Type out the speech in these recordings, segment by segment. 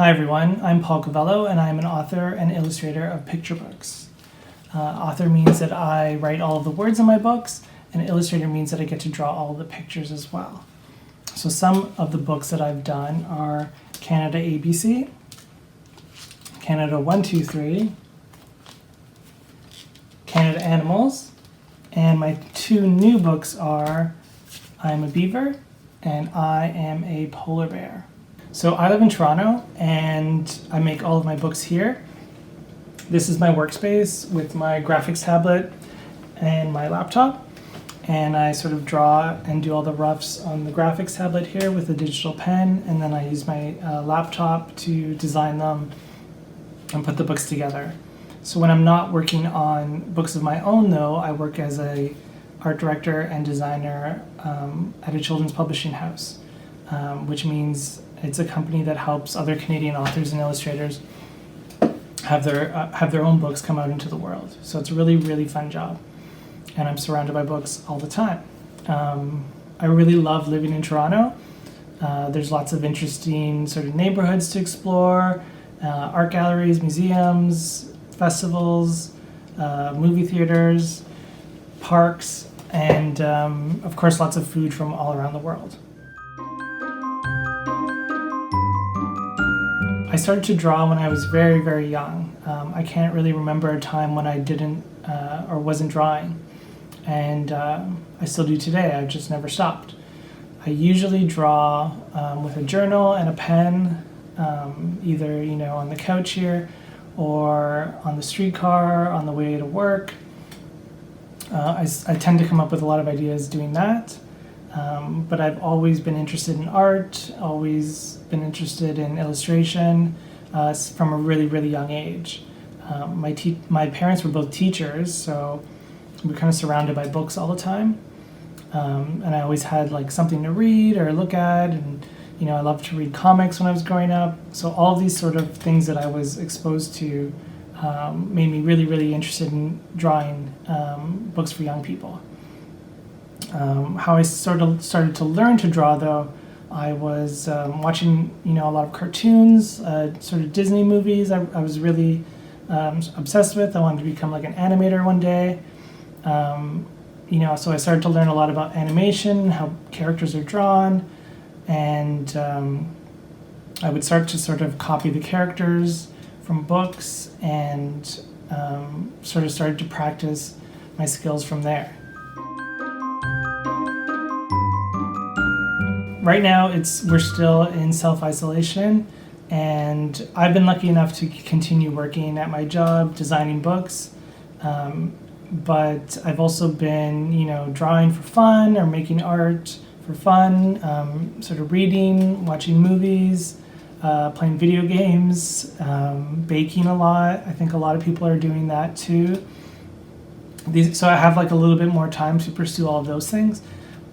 Hi everyone, I'm Paul Covello and I'm an author and illustrator of picture books. Author means that I write all of the words in my books, and illustrator means that I get to draw all of the pictures as well. So some of the books that I've done are Canada ABC, Canada 1, 2, 3, Canada Animals, and my two new books are I'm a Beaver and I am a Polar Bear. So I live in Toronto and I make all of my books here. This is my workspace with my graphics tablet and my laptop, and I sort of draw and do all the roughs on the graphics tablet here with a digital pen, and then I use my laptop to design them and put the books together. So when I'm not working on books of my own though, I work as a art director and designer at a children's publishing house, which means it's a company that helps other Canadian authors and illustrators have their own books come out into the world. So it's a really, really fun job, and I'm surrounded by books all the time. I really love living in Toronto. There's lots of interesting sort of neighborhoods to explore, art galleries, museums, festivals, movie theaters, parks, and of course lots of food from all around the world. I started to draw when I was very, very young. I can't really remember a time when I didn't or wasn't drawing, and I still do today. I've just never stopped. I usually draw with a journal and a pen, either on the couch here or on the streetcar on the way to work. I tend to come up with a lot of ideas doing that. But I've always been interested in art, always been interested in illustration from a really, really young age. My parents were both teachers, so we were kind of surrounded by books all the time. And I always had like something to read or look at, and I loved to read comics when I was growing up. So all of these sort of things that I was exposed to made me really, really interested in drawing books for young people. How I sort of started to learn to draw, though, I was watching, a lot of cartoons, sort of Disney movies. I was really obsessed with. I wanted to become like an animator one day. So I started to learn a lot about animation, how characters are drawn, and I would start to sort of copy the characters from books, and sort of started to practice my skills from there. Right now, we're still in self-isolation, and I've been lucky enough to continue working at my job, designing books, but I've also been, drawing for fun or making art for fun, sort of reading, watching movies, playing video games, baking a lot. I think a lot of people are doing that too. So I have like a little bit more time to pursue all of those things.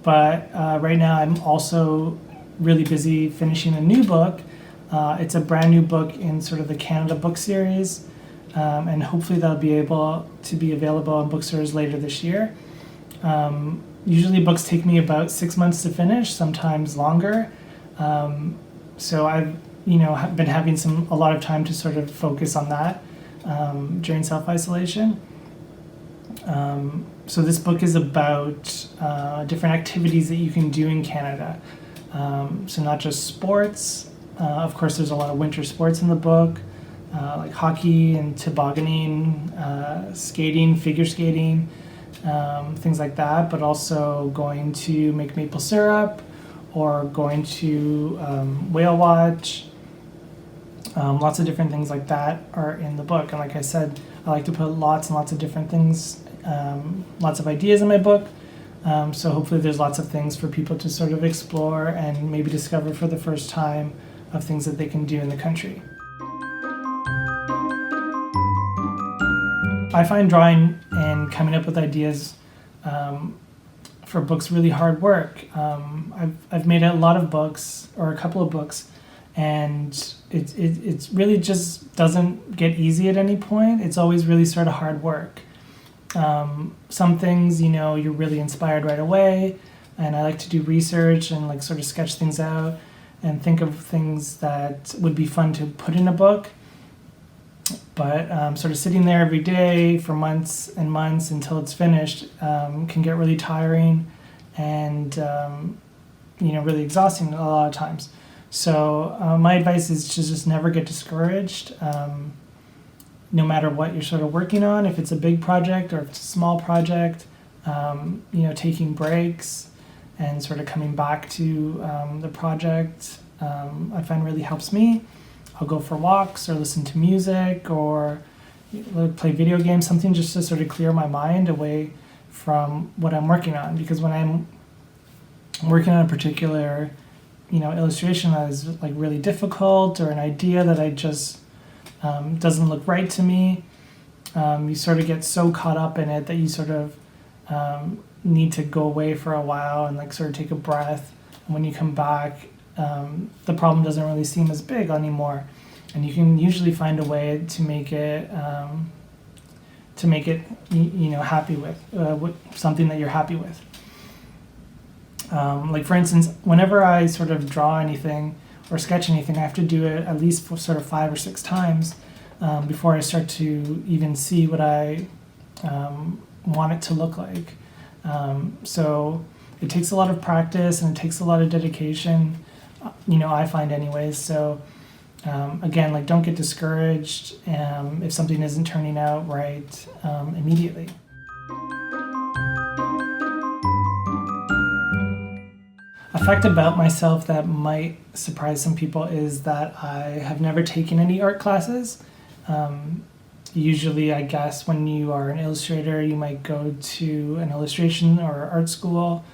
But right now I'm also really busy finishing a new book. It's a brand new book in sort of the Canada book series, and hopefully that'll be able to be available in bookstores later this year. Usually books take me about 6 months to finish, sometimes longer. So I've been having a lot of time to sort of focus on that during self-isolation. So this book is about different activities that you can do in Canada. So not just sports. Of course, there's a lot of winter sports in the book, like hockey and tobogganing, skating, figure skating, things like that, but also going to make maple syrup or going to whale watch. Lots of different things like that are in the book. And like I said, I like to put lots and lots of different things, lots of ideas in my book. So hopefully there's lots of things for people to sort of explore and maybe discover for the first time of things that they can do in the country. I find drawing and coming up with ideas for books really hard work. I've made a lot of books, or a couple of books, and it really just doesn't get easy at any point. It's always really sort of hard work. Some things, you're really inspired right away, and I like to do research and like sort of sketch things out. and think of things that would be fun to put in a book. But sort of sitting there every day for months and months until it's finished can get really tiring and really exhausting a lot of times. So my advice is to just never get discouraged, no matter what you're sort of working on. If it's a big project or if it's a small project, taking breaks and sort of coming back to the project, I find really helps me. I'll go for walks or listen to music or play video games, something just to sort of clear my mind away from what I'm working on. Because when I'm working on a particular, illustration that is like really difficult, or an idea that I just doesn't look right to me, you sort of get so caught up in it that you sort of need to go away for a while and like sort of take a breath. And when you come back, the problem doesn't really seem as big anymore, and you can usually find a way to make it happy with something that you're happy with. Like for instance, whenever I sort of draw anything or sketch anything, I have to do it at least for sort of 5 or 6 times before I start to even see what I want it to look like. So it takes a lot of practice and it takes a lot of dedication, I find anyways. So again, like, don't get discouraged if something isn't turning out right immediately. A fact about myself that might surprise some people is that I have never taken any art classes. Usually, I guess, when you are an illustrator, you might go to an illustration or art school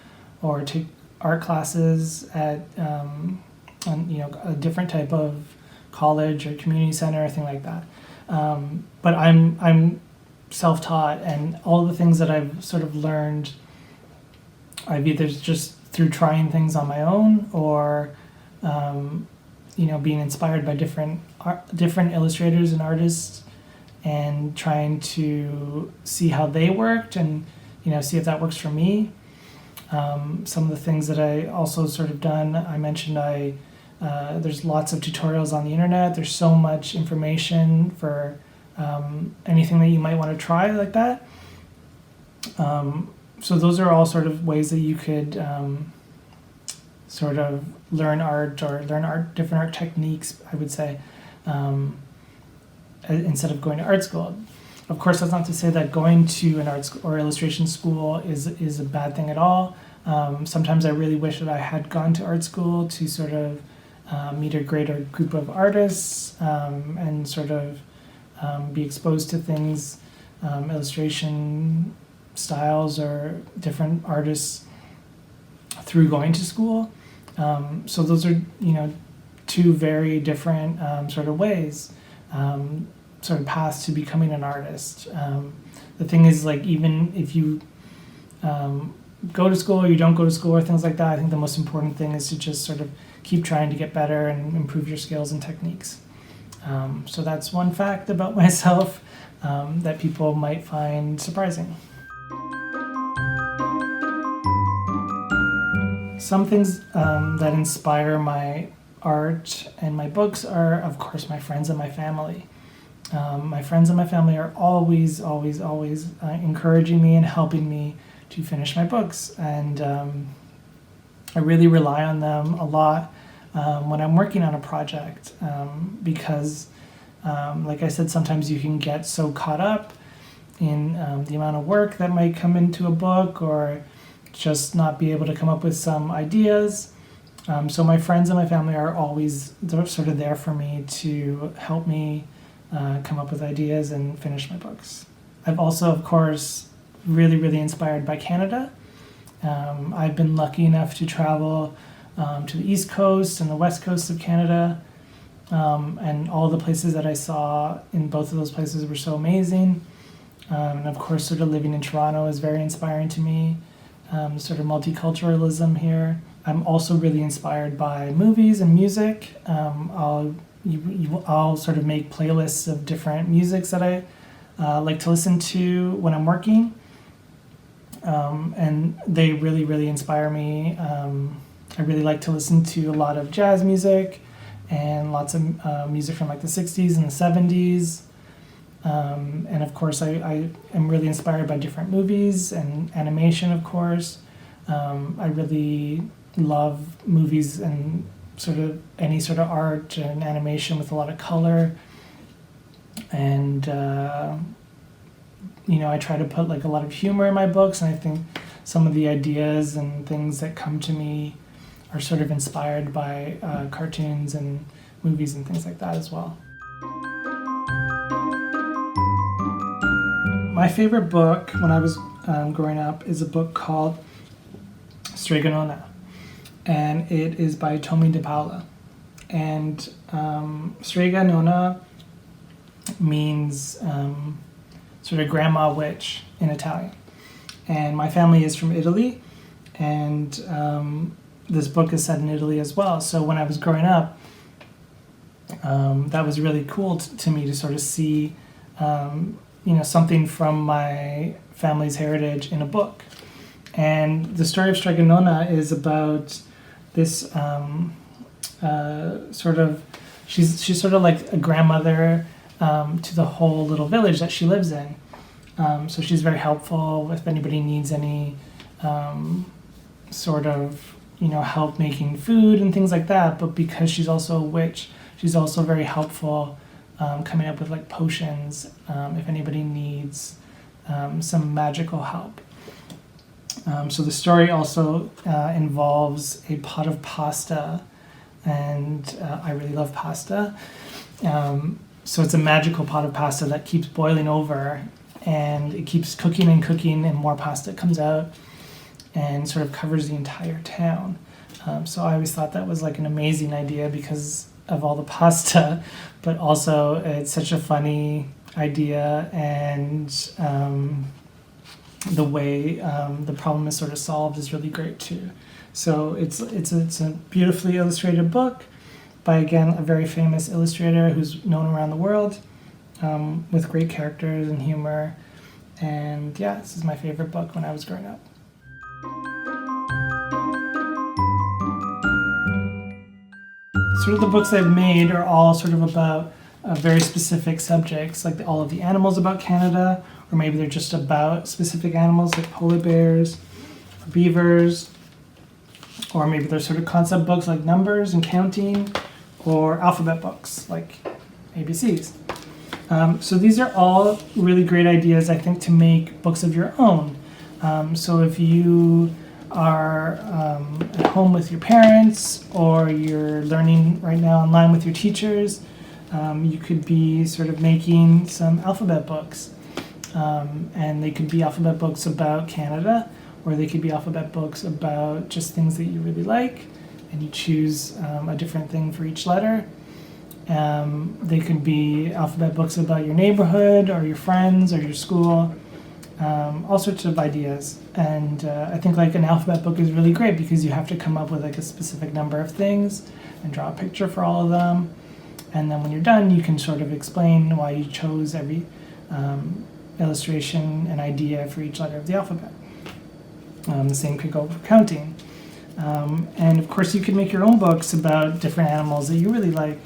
or take art classes at a different type of college or community center or thing like that. But I'm self-taught, and all the things that I've sort of learned, I've either just through trying things on my own or being inspired by different illustrators and artists and trying to see how they worked and see if that works for me. Some of the things that I also sort of done, I mentioned there's lots of tutorials on the internet. There's so much information for anything that you might want to try like that. So those are all sort of ways that you could sort of learn art or different art techniques, I would say, instead of going to art school. Of course, that's not to say that going to an art school or illustration school is a bad thing at all. Sometimes I really wish that I had gone to art school to sort of meet a greater group of artists and sort of be exposed to things, illustration styles or different artists through going to school. So those are, two very different sort of ways, sort of paths to becoming an artist. The thing is, like, even if you go to school or you don't go to school or things like that, I think the most important thing is to just sort of keep trying to get better and improve your skills and techniques. So that's one fact about myself that people might find surprising. Some things that inspire my art and my books are, of course, my friends and my family. My friends and my family are always encouraging me and helping me to finish my books. And I really rely on them a lot when I'm working on a project because, like I said, sometimes you can get so caught up in the amount of work that might come into a book or just not be able to come up with some ideas. So my friends and my family are always sort of there for me to help me come up with ideas and finish my books. I've also, of course, really inspired by Canada. I've been lucky enough to travel to the East Coast and the West Coast of Canada, and all the places that I saw in both of those places were so amazing. And of course, sort of living in Toronto is very inspiring to me. Sort of multiculturalism here. I'm also really inspired by movies and music. I'll sort of make playlists of different musics that I like to listen to when I'm working, and they really inspire me. I really like to listen to a lot of jazz music and lots of music from like the 60s and the 70s. And of course, I am really inspired by different movies and animation, of course. I really love movies and sort of any sort of art and animation with a lot of color. And, I try to put like a lot of humor in my books, and I think some of the ideas and things that come to me are sort of inspired by cartoons and movies and things like that as well. My favorite book when I was growing up is a book called Strega Nona, and it is by Tommy de Paula. And Strega Nona means sort of grandma witch in Italian. And my family is from Italy, and this book is set in Italy as well. So when I was growing up, that was really cool to me to sort of see something from my family's heritage in a book. And the story of Strega Nona is about this she's sort of like a grandmother to the whole little village that she lives in. So she's very helpful if anybody needs any sort of help making food and things like that. But because she's also a witch, she's also very helpful coming up with like potions if anybody needs some magical help. So the story also involves a pot of pasta, and I really love pasta. So it's a magical pot of pasta that keeps boiling over, and it keeps cooking and cooking, and more pasta comes out and sort of covers the entire town. So I always thought that was like an amazing idea because of all the pasta, but also it's such a funny idea, and the way the problem is sort of solved is really great too. So it's a beautifully illustrated book by, again, a very famous illustrator who's known around the world, with great characters and humor. And yeah, this is my favorite book when I was growing up. Sort of the books I've made are all sort of about very specific subjects, like all of the animals about Canada, or maybe they're just about specific animals like polar bears or beavers, or maybe they're sort of concept books like numbers and counting, or alphabet books like ABCs. So these are all really great ideas, I think, to make books of your own. So if you are at home with your parents, or you're learning right now online with your teachers, you could be sort of making some alphabet books. And they could be alphabet books about Canada, or they could be alphabet books about just things that you really like, and you choose a different thing for each letter. They could be alphabet books about your neighborhood, or your friends, or your school, all sorts of ideas. And I think like an alphabet book is really great because you have to come up with like a specific number of things and draw a picture for all of them. And then when you're done, you can sort of explain why you chose every illustration and idea for each letter of the alphabet. The same could go for counting. And of course you can make your own books about different animals that you really like.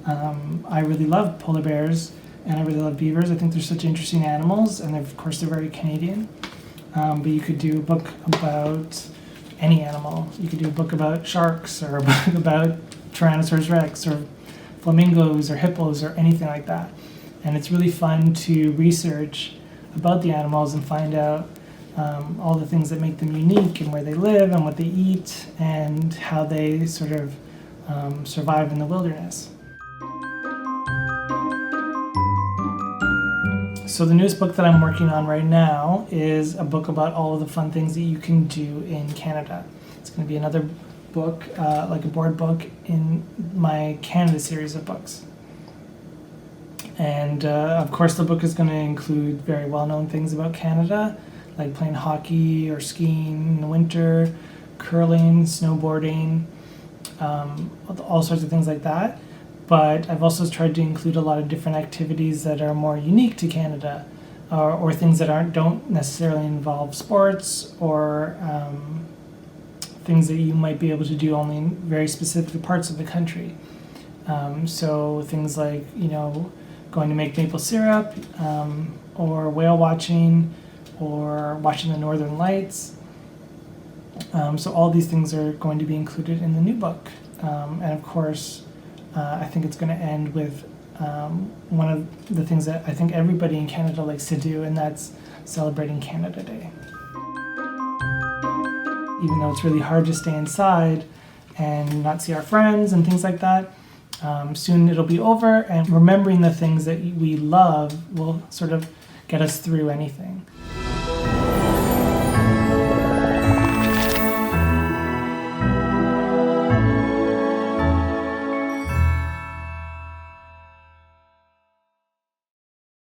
I really love polar bears, and I really love beavers. I think they're such interesting animals, and of course they're very Canadian. But you could do a book about any animal. You could do a book about sharks, or a book about Tyrannosaurus rex, or flamingos, or hippos, or anything like that. And it's really fun to research about the animals and find out all the things that make them unique, and where they live, and what they eat, and how they sort of survive in the wilderness. So the newest book that I'm working on right now is a book about all of the fun things that you can do in Canada. It's going to be another book, like a board book, in my Canada series of books. And of course the book is going to include very well-known things about Canada, like playing hockey or skiing in the winter, curling, snowboarding, all sorts of things like that. But I've also tried to include a lot of different activities that are more unique to Canada, or things that don't necessarily involve sports or things that you might be able to do only in very specific parts of the country. So things like, going to make maple syrup, or whale watching, or watching the Northern Lights. So all these things are going to be included in the new book. And of course, I think it's going to end with one of the things that I think everybody in Canada likes to do, and that's celebrating Canada Day. Even though it's really hard to stay inside and not see our friends and things like that, soon it'll be over, and remembering the things that we love will sort of get us through anything.